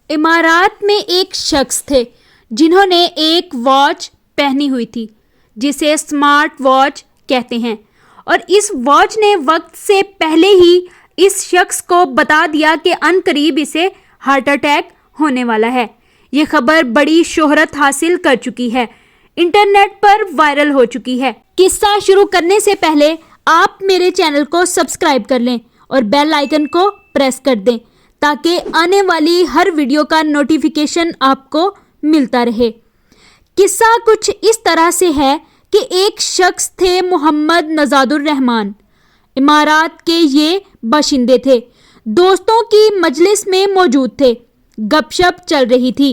इमारात में एक शख्स थे जिन्होंने एक वॉच पहनी हुई थी जिसे स्मार्ट वॉच कहते हैं, और इस वॉच ने वक्त से पहले ही इस शख्स को बता दिया कि अनकरीब इसे हार्ट अटैक होने वाला है। ये खबर बड़ी शोहरत हासिल कर चुकी है, इंटरनेट पर वायरल हो चुकी है। किस्सा शुरू करने से पहले आप मेरे चैनल को सब्सक्राइब कर लें और बेल आइकन को प्रेस कर दें ताकि आने वाली हर वीडियो का नोटिफिकेशन आपको मिलता रहे। किस्सा कुछ इस तरह से है कि एक शख्स थे मोहम्मद नजादुर रहमान। इमारात के ये बाशिंदे थे, दोस्तों की मजलिस में मौजूद थे, गपशप चल रही थी,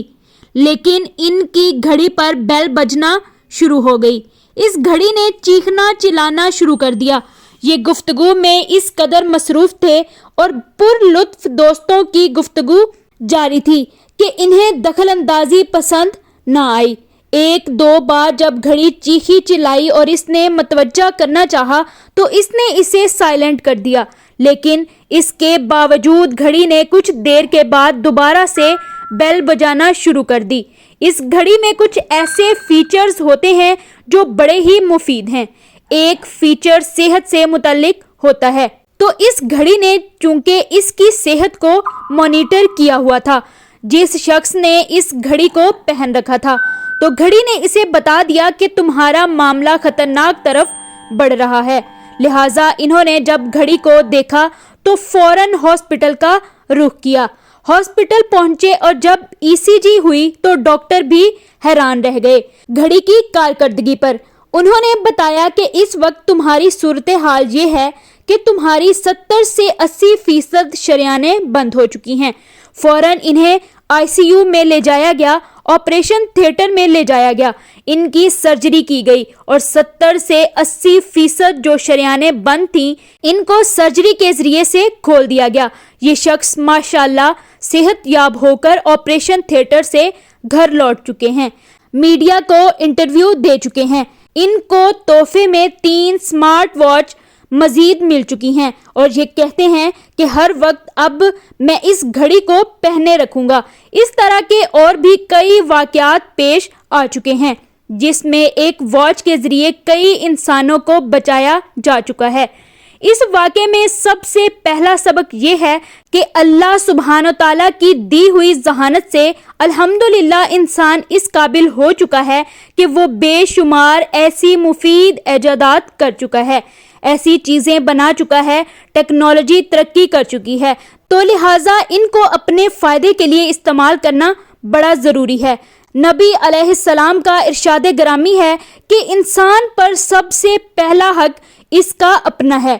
लेकिन इनकी घड़ी पर बेल बजना शुरू हो गई। इस घड़ी ने चीखना चिल्लाना शुरू कर दिया। ये गुफ्तगू में इस कदर मसरूफ थे और पुरलुत्फ दोस्तों की गुफ्तगू जारी थी कि इन्हें दखल अंदाजी पसंद ना आई। एक दो बार जब घड़ी चीखी चिल्लाई और इसने मतवज्जा करना चाहा तो इसने इसे साइलेंट कर दिया, लेकिन इसके बावजूद घड़ी ने कुछ देर के बाद दोबारा से बेल बजाना शुरू कर दी। इस घड़ी में कुछ ऐसे फीचर्स होते हैं जो बड़े ही मुफीद हैं। एक फीचर सेहत से मुतल्लिक होता है, तो इस घड़ी ने चूंकि इसकी सेहत को मॉनिटर किया हुआ था, जिस शख्स ने इस घड़ी को पहन रखा था, तो घड़ी ने इसे बता दिया कि तुम्हारा मामला खतरनाक तरफ बढ़ रहा है। लिहाजा इन्होंने जब घड़ी को देखा तो फौरन हॉस्पिटल का रुख किया। हॉस्पिटल पहुंचे और जब ईसीजी हुई तो डॉक्टर भी हैरान रह गए घड़ी की कारकर्दगी पर। उन्होंने बताया कि इस वक्त तुम्हारी सूरत हाल ये है कि तुम्हारी 70 से 80% शरियानें बंद हो चुकी हैं। फौरन इन्हें आईसीयू में ले जाया गया, ऑपरेशन थिएटर में ले जाया गया, इनकी सर्जरी की गई और 70 से 80% जो शरियानें बंद थीं, इनको सर्जरी के जरिए से खोल दिया गया। ये शख्स माशाल्लाह सेहतयाब होकर ऑपरेशन थिएटर से घर लौट चुके हैं, मीडिया को इंटरव्यू दे चुके हैं। इनको तोहफे में 3 स्मार्ट वॉच मजीद मिल चुकी हैं और ये कहते हैं कि हर वक्त अब मैं इस घड़ी को पहने रखूंगा। इस तरह के और भी कई वाकयात पेश आ चुके हैं जिसमें एक वॉच के जरिए कई इंसानों को बचाया जा चुका है। इस वाक़े में सबसे पहला सबक ये है कि अल्लाह सुब्हान तआला की दी हुई ज़हानत से अल्हम्दुलिल्लाह इंसान इस काबिल हो चुका है कि वो बेशुमार ऐसी मुफीद ऐजादात कर चुका है, ऐसी चीज़ें बना चुका है, टेक्नोलॉजी तरक्की कर चुकी है, तो लिहाजा इनको अपने फ़ायदे के लिए इस्तेमाल करना बड़ा ज़रूरी है। नबी अलैहिस्सलाम का इरशाद ग्रामी है कि इंसान पर सबसे पहला हक इसका अपना है,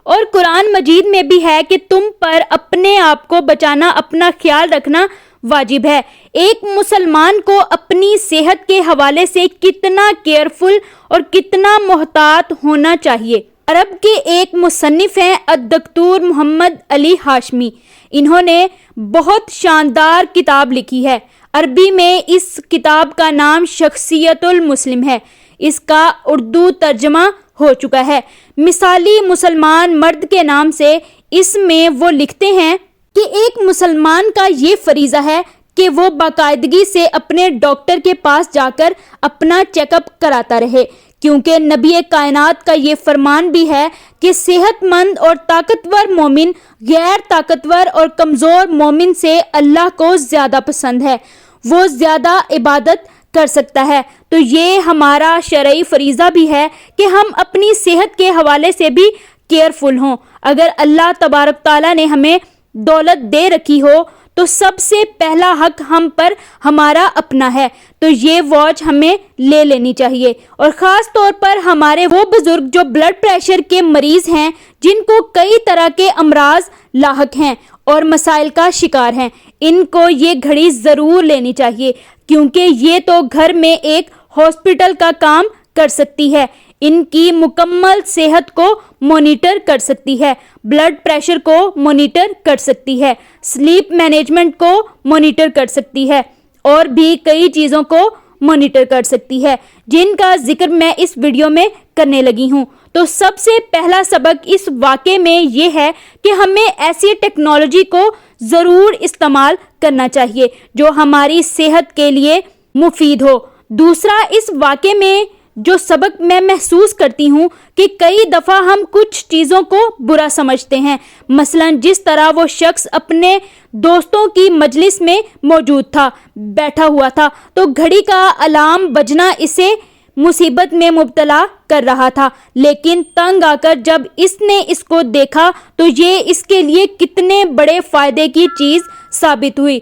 और कुरान मजीद में भी है कि तुम पर अपने आप को बचाना, अपना ख्याल रखना वाजिब है। एक मुसलमान को अपनी सेहत के हवाले से कितना केयरफुल और कितना मोहतात होना चाहिए। अरब के एक मुसन्निफ हैं अद्दक्तूर मोहम्मद अली हाशमी। इन्होंने बहुत शानदार किताब लिखी है। अरबी में इस किताब का नाम शख्सियतुल मुस्लिम है। इसका उर्दू तर्जमा हो चुका है मिसाली मुसलमान मर्द के नाम से। इसमें वो लिखते हैं कि एक मुसलमान का ये फरीज़ा है कि वो बाकायदगी से अपने डॉक्टर के पास जाकर अपना चेकअप कराता रहे, क्योंकि नबी कायनात का ये फरमान भी है कि सेहतमंद और ताकतवर मोमिन गैर ताकतवर और कमज़ोर मोमिन से अल्लाह को ज़्यादा पसंद है, वो ज़्यादा इबादत कर सकता है। तो ये हमारा शरई फरीज़ा भी है कि हम अपनी सेहत के हवाले से भी केयरफुल हों। अगर अल्लाह तबारक तआला ने हमें दौलत दे रखी हो तो सबसे पहला हक हम पर हमारा अपना है, तो ये वॉच हमें ले लेनी चाहिए। और ख़ास तौर पर हमारे वो बुज़ुर्ग जो ब्लड प्रेशर के मरीज़ हैं, जिनको कई तरह के अमराज लाहक हैं और मसाइल का शिकार हैं, इनको ये घड़ी ज़रूर लेनी चाहिए, क्योंकि ये तो घर में एक हॉस्पिटल का काम कर सकती है। इनकी मुकम्मल सेहत को मॉनिटर कर सकती है, ब्लड प्रेशर को मॉनिटर कर सकती है, स्लीप मैनेजमेंट को मॉनिटर कर सकती है और भी कई चीज़ों को मॉनिटर कर सकती है, जिनका जिक्र मैं इस वीडियो में करने लगी हूँ। तो सबसे पहला सबक इस वाक़े में ये है कि हमें ऐसी टेक्नोलॉजी को ज़रूर इस्तेमाल کرنا چاہیے جو ہماری صحت کے لیے مفید ہو۔ دوسرا، اس واقعے میں جو سبق میں محسوس کرتی ہوں کہ کئی دفعہ ہم کچھ چیزوں کو برا سمجھتے ہیں، مثلا جس طرح وہ شخص اپنے دوستوں کی مجلس میں موجود تھا، بیٹھا ہوا تھا تو گھڑی کا الارم بجنا اسے مصیبت میں مبتلا کر رہا تھا، لیکن تنگ آ کر جب اس نے اس کو دیکھا تو یہ اس کے لیے کتنے بڑے فائدے کی چیز ثابت ہوئی۔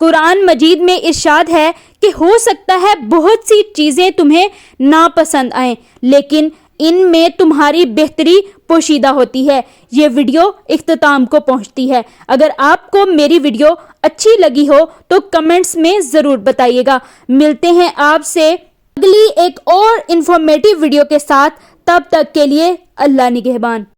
قرآن مجید میں ارشاد ہے کہ ہو سکتا ہے بہت سی چیزیں تمہیں ناپسند آئیں، لیکن ان میں تمہاری بہتری پوشیدہ ہوتی ہے۔ یہ ویڈیو اختتام کو پہنچتی ہے۔ اگر آپ کو میری ویڈیو اچھی لگی ہو تو کمنٹس میں ضرور بتائیے گا۔ ملتے ہیں آپ سے اگلی ایک اور انفارمیٹیو ویڈیو کے ساتھ، تب تک کے لیے اللہ نگہبان۔